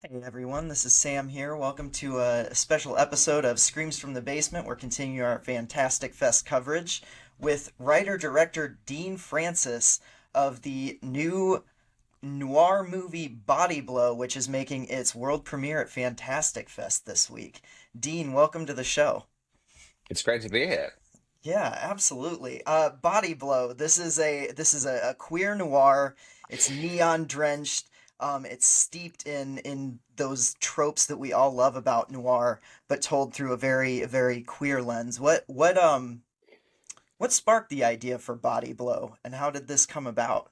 Hey everyone, this is Sam here. Welcome to a special episode of Screams from the Basement. We're continuing our Fantastic Fest coverage with writer-director Dean Francis of the new noir movie Body Blow, which is making its world premiere at Fantastic Fest this week. Dean, welcome to the show. It's great to be here. Yeah, absolutely. Body Blow. This is a queer noir. It's neon drenched. It's steeped in those tropes that we all love about noir, but told through a very queer lens. What sparked the idea for Body Blow, and how did this come about?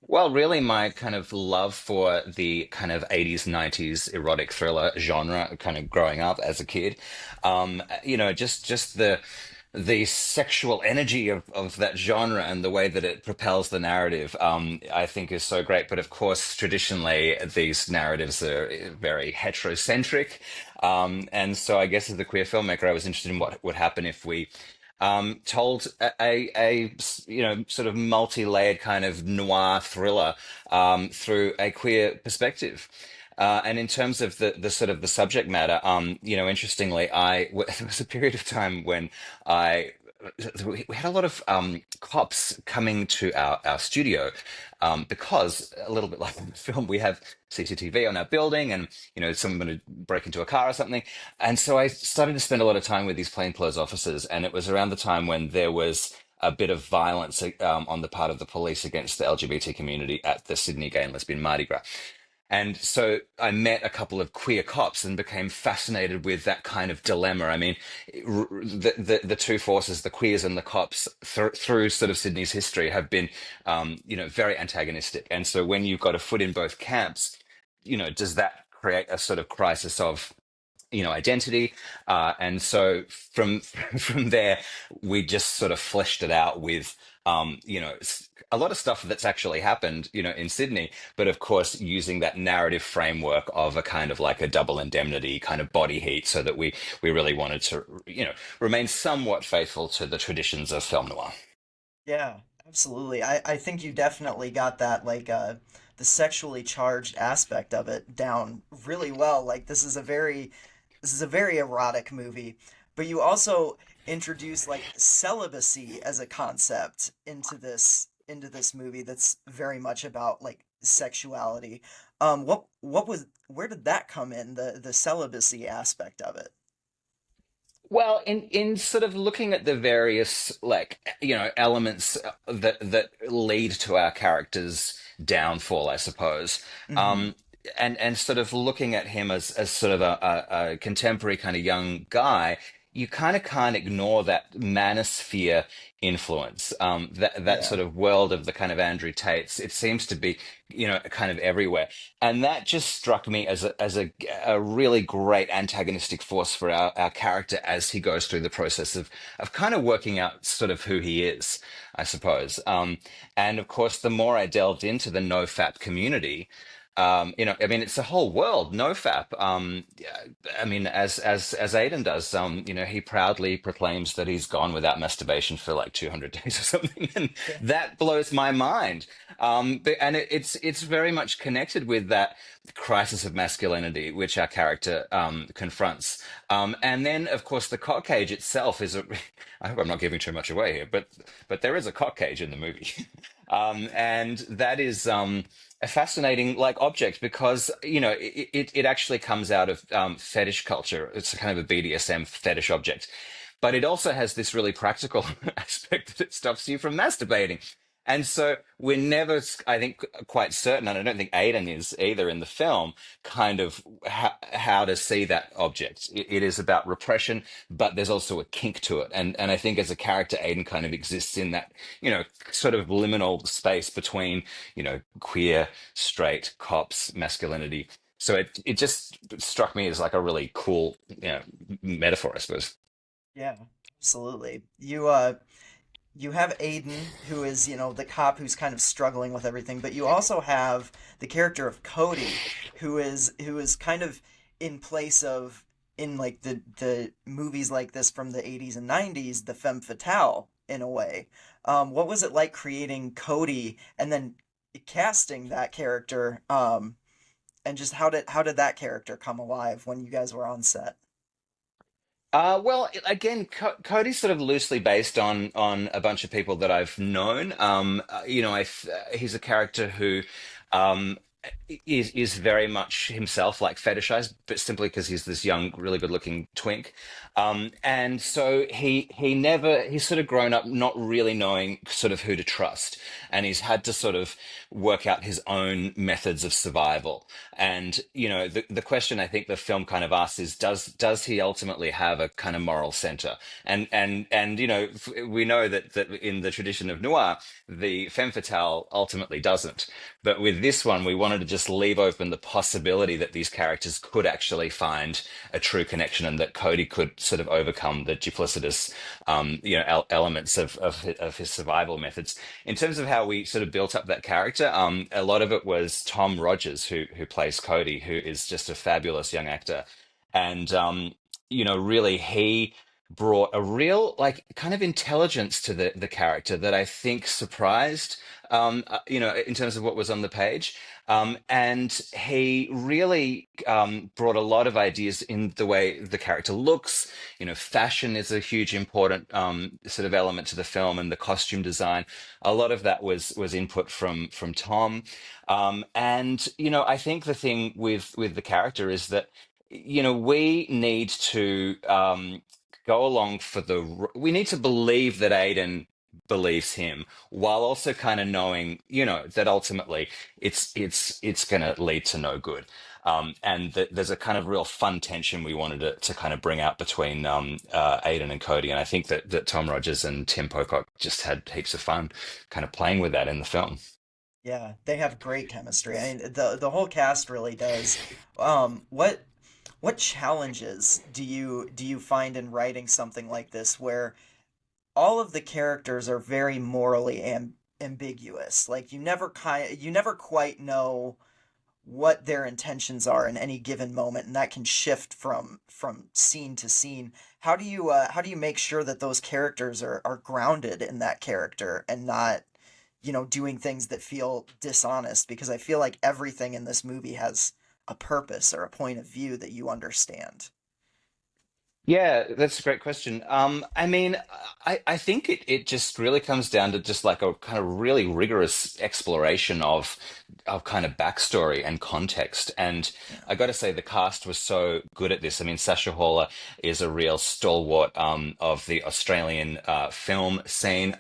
Well, really, my kind of love for the kind of 80s, 90s erotic thriller genre, kind of growing up as a kid, just the sexual energy of that genre and the way that it propels the narrative, I think is so great. But of course, traditionally, these narratives are very heterocentric. And so I guess as a queer filmmaker, I was interested in what would happen if we told sort of multi-layered kind of noir thriller through a queer perspective. And in terms of the sort of the subject matter, interestingly, there was a period of time when I we had a lot of cops coming to our studio because a little bit like in the film, we have CCTV on our building, and someone going to break into a car or something. And so I started to spend a lot of time with these plainclothes officers, and it was around the time when there was a bit of violence on the part of the police against the LGBT community at the Sydney Gay and Lesbian Mardi Gras. And so I met a couple of queer cops and became fascinated with that kind of dilemma. I mean, the two forces, the queers and the cops, through sort of Sydney's history, have been, very antagonistic. And so when you've got a foot in both camps, does that create a sort of crisis of identity? And so from from there, we just sort of fleshed it out with a lot of stuff that's actually happened, in Sydney, but of course using that narrative framework of a kind of like a double indemnity kind of body heat, so that we really wanted to, remain somewhat faithful to the traditions of film noir. Yeah, absolutely. I think you definitely got that the sexually charged aspect of it down really well. Like this is a very erotic movie, but you also introduce like celibacy as a concept into this movie that's very much about like sexuality. Where did that come in, the celibacy aspect of it? Well, in sort of looking at the various like elements that lead to our character's downfall, I suppose, Hmm. um, and sort of looking at him as sort of a contemporary kind of young guy, you kind of can't ignore that manosphere influence, that Yeah. sort of world of the kind of Andrew Tates. It seems to be, kind of everywhere. And that just struck me as a really great antagonistic force for our character as he goes through the process of kind of working out sort of who he is, I suppose. And of course, the more I delved into the NoFap community, I mean, it's a whole world, NoFap. Yeah, I mean, as Aiden does, he proudly proclaims that he's gone without masturbation for like 200 days or something, and Yeah. that blows my mind. And it's very much connected with that crisis of masculinity, which our character confronts. And then, of course, the cock cage itself is a. I hope I'm not giving too much away here, but there is a cock cage in the movie, and that is a fascinating like object because it actually comes out of fetish culture. It's a kind of a BDSM fetish object, but it also has this really practical aspect that it stops you from masturbating. And so we're never, I think, quite certain, and I don't think Aiden is either in the film, kind of how to see that object. It is about repression, but there's also a kink to it. And I think as a character, Aiden kind of exists in that, sort of liminal space between, queer, straight, cops, masculinity. So it just struck me as like a really cool, metaphor, I suppose. Yeah, absolutely. You have Aiden, who is, the cop who's kind of struggling with everything, but you also have the character of Cody, who is kind of in place of in like the movies like this from the 80s and 90s, the femme fatale in a way. What was it like creating Cody and then casting that character? and just how did that character come alive when you guys were on set? Well, again, Cody's sort of loosely based on a bunch of people that I've known. He's a character who um, is very much himself, like fetishized, but simply because he's this young, really good-looking twink. And so he's sort of grown up not really knowing sort of who to trust, and he's had to sort of work out his own methods of survival. And the question I think the film kind of asks is, does he ultimately have a kind of moral center? And we know that in the tradition of noir, the femme fatale ultimately doesn't. But with this one, we wanted to just leave open the possibility that these characters could actually find a true connection, and that Cody could sort of overcome the duplicitous, elements of his survival methods. In terms of how we sort of built up that character, a lot of it was Tom Rogers, who plays Cody, who is just a fabulous young actor, and really he brought a real like kind of intelligence to the character that I think surprised, in terms of what was on the page. And he really brought a lot of ideas in the way the character looks. Fashion is a huge important sort of element to the film, and the costume design. A lot of that was input from Tom. And I think the thing with the character is that we need to go along for we need to believe that Aiden believes him, while also kind of knowing, that ultimately it's going to lead to no good. And that there's a kind of real fun tension we wanted to kind of bring out between Aiden and Cody. And I think that Tom Rogers and Tim Pocock just had heaps of fun kind of playing with that in the film. Yeah, they have great chemistry. I mean, the whole cast really does. What challenges do you find in writing something like this where all of the characters are very morally ambiguous? Like you never quite know what their intentions are in any given moment, and that can shift from scene to scene. How do you make sure that those characters are grounded in that character and not, doing things that feel dishonest? Because I feel like everything in this movie has a purpose or a point of view that you understand. Yeah, that's a great question. I mean, I think it just really comes down to just like a kind of really rigorous exploration of kind of backstory and context. And Yeah. I got to say, the cast was so good at this. I mean, Sacha Hawler is a real stalwart of the Australian film scene.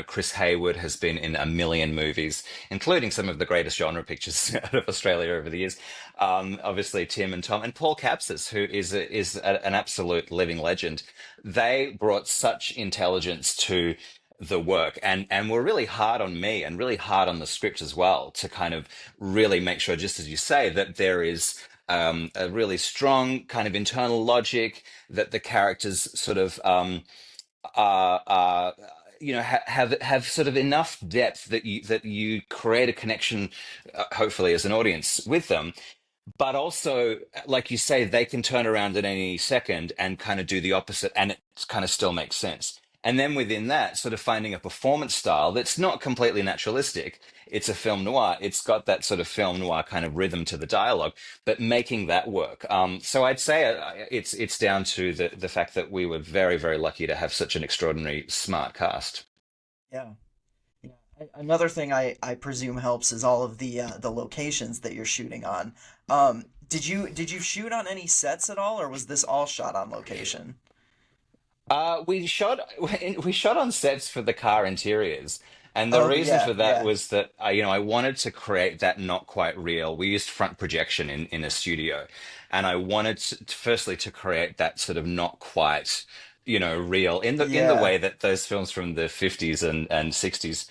Chris Hayward has been in a million movies, including some of the greatest genre pictures out of Australia over the years. Obviously Tim and Tom and Paul Capsis, who an absolute living legend. They brought such intelligence to the work, and were really hard on me and really hard on the script as well, to kind of really make sure, just as you say, that there is a really strong kind of internal logic, that the characters sort of are have sort of enough depth that you create a connection, hopefully as an audience, with them. But also, like you say, they can turn around at any second and kind of do the opposite, and it kind of still makes sense. And then within that, sort of finding a performance style that's not completely naturalistic. It's a film noir. It's got that sort of film noir kind of rhythm to the dialogue, but making that work. So I'd say it's down to the fact that we were very, very lucky to have such an extraordinary, smart cast. Yeah. Yeah. Another thing I presume helps is all of the locations that you're shooting on. Did you shoot on any sets at all, or was this all shot on location? We shot we shot on sets for the car interiors, and the Oh reason yeah, for that yeah, was that I wanted to create that not quite real. We used front projection in a studio, and I wanted firstly to create that sort of not quite real in the yeah, way that those films from the 50s and 60s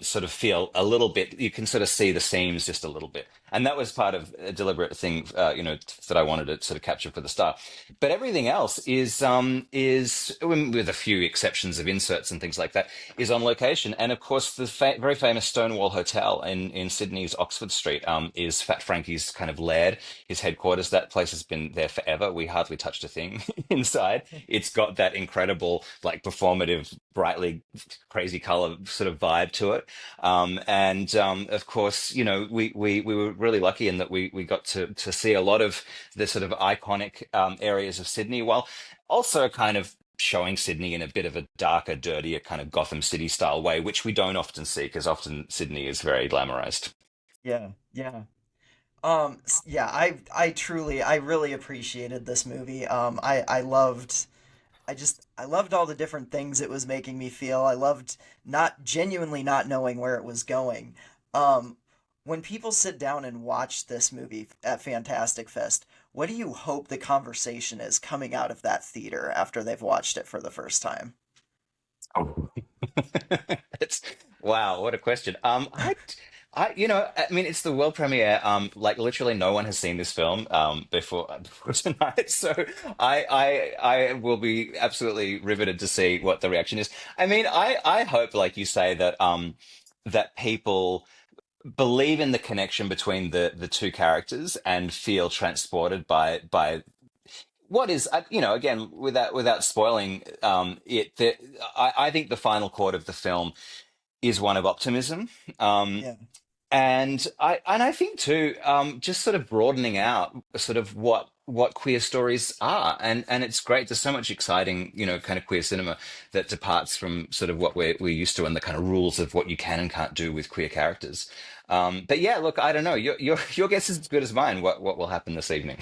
sort of feel a little bit. You can sort of see the seams just a little bit, and that was part of a deliberate thing, that I wanted to sort of capture for the start. But everything else is with a few exceptions of inserts and things like that, is on location. And of course, the very famous Stonewall Hotel in Sydney's Oxford Street is Fat Frankie's kind of lair, his headquarters. That place has been there forever. We hardly touched a thing inside. It's got that incredible, like performative, brightly crazy color sort of vibe to it. And of course, we were really lucky in that we got to see a lot of the sort of iconic areas of Sydney, while also kind of showing Sydney in a bit of a darker, dirtier kind of Gotham City style way, which we don't often see because often Sydney is very glamorized. Yeah, yeah. Yeah, I really appreciated this movie. I loved all the different things it was making me feel. I loved not genuinely not knowing where it was going. Um, when people sit down and watch this movie at Fantastic Fest, what do you hope the conversation is coming out of that theater after they've watched it for the first time? Oh. It's wow, what a question. I mean, it's the world premiere. Like literally, no one has seen this film before tonight, so I will be absolutely riveted to see what the reaction is. I mean, I hope, like you say, that that people believe in the connection between the two characters and feel transported by what is again, without spoiling it, I think the final chord of the film is one of optimism. Um, Yeah, and I think too, just sort of broadening out sort of what queer stories are, and it's great. There's so much exciting, kind of queer cinema that departs from sort of what we're used to and the kind of rules of what you can and can't do with queer characters. But yeah, look, I don't know. Your guess is as good as mine. What will happen this evening?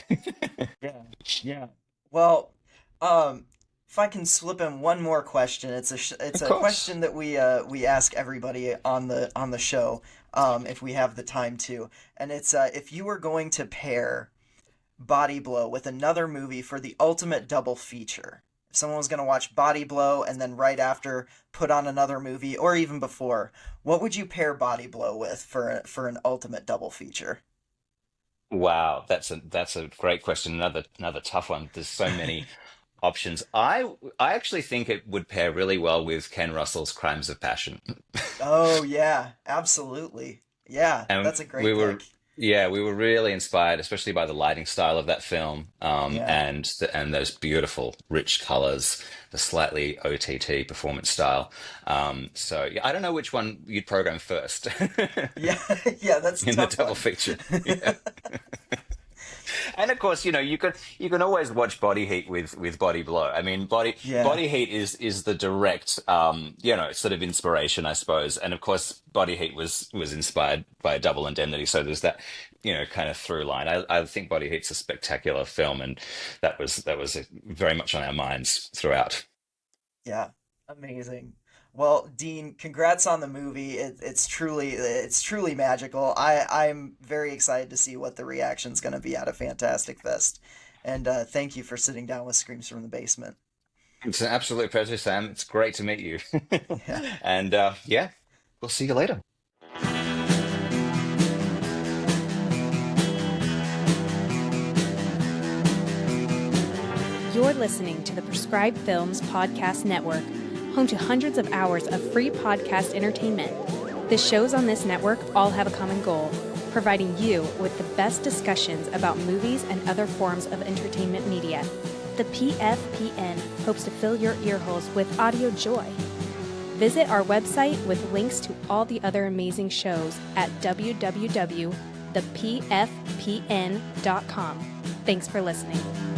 yeah, yeah. Well, um, if I can slip in one more question, it's Of a course. question that we ask everybody on the show, if we have the time to, and it's if you were going to pair Body Blow with another movie for the ultimate double feature. If someone was going to watch Body Blow and then right after put on another movie, or even before, what would you pair Body Blow with for an ultimate double feature? Wow, that's a great question. Another tough one. There's so many options. I actually think it would pair really well with Ken Russell's Crimes of Passion. Oh yeah, absolutely. Yeah, And that's a great pick. yeah, we were really inspired, especially by the lighting style of that film, Yeah, and those beautiful, rich colors, the slightly OTT performance style. So yeah, I don't know which one you'd program first yeah, yeah. That's a in the tough double one. feature. Yeah. And of course, you can always watch Body Heat with Body Blow. I mean, Yeah, Body Heat is the direct sort of inspiration, I suppose. And of course, Body Heat was inspired by Double Indemnity, so there's that kind of through line. I think Body Heat's a spectacular film, and that was very much on our minds throughout. yeah, amazing. Well, Dean, congrats on the movie. It's truly magical. I'm very excited to see what the reaction's going to be at a Fantastic Fest, and thank you for sitting down with Screams from the Basement. It's an absolute pleasure, Sam. It's great to meet you. Yeah, And yeah, we'll see you later. You're listening to the Prescribed Films Podcast Network, home to hundreds of hours of free podcast entertainment. The shows on this network all have a common goal: providing you with the best discussions about movies and other forms of entertainment media. The PFPN hopes to fill your earholes with audio joy. Visit our website with links to all the other amazing shows at www.thepfpn.com. Thanks for listening.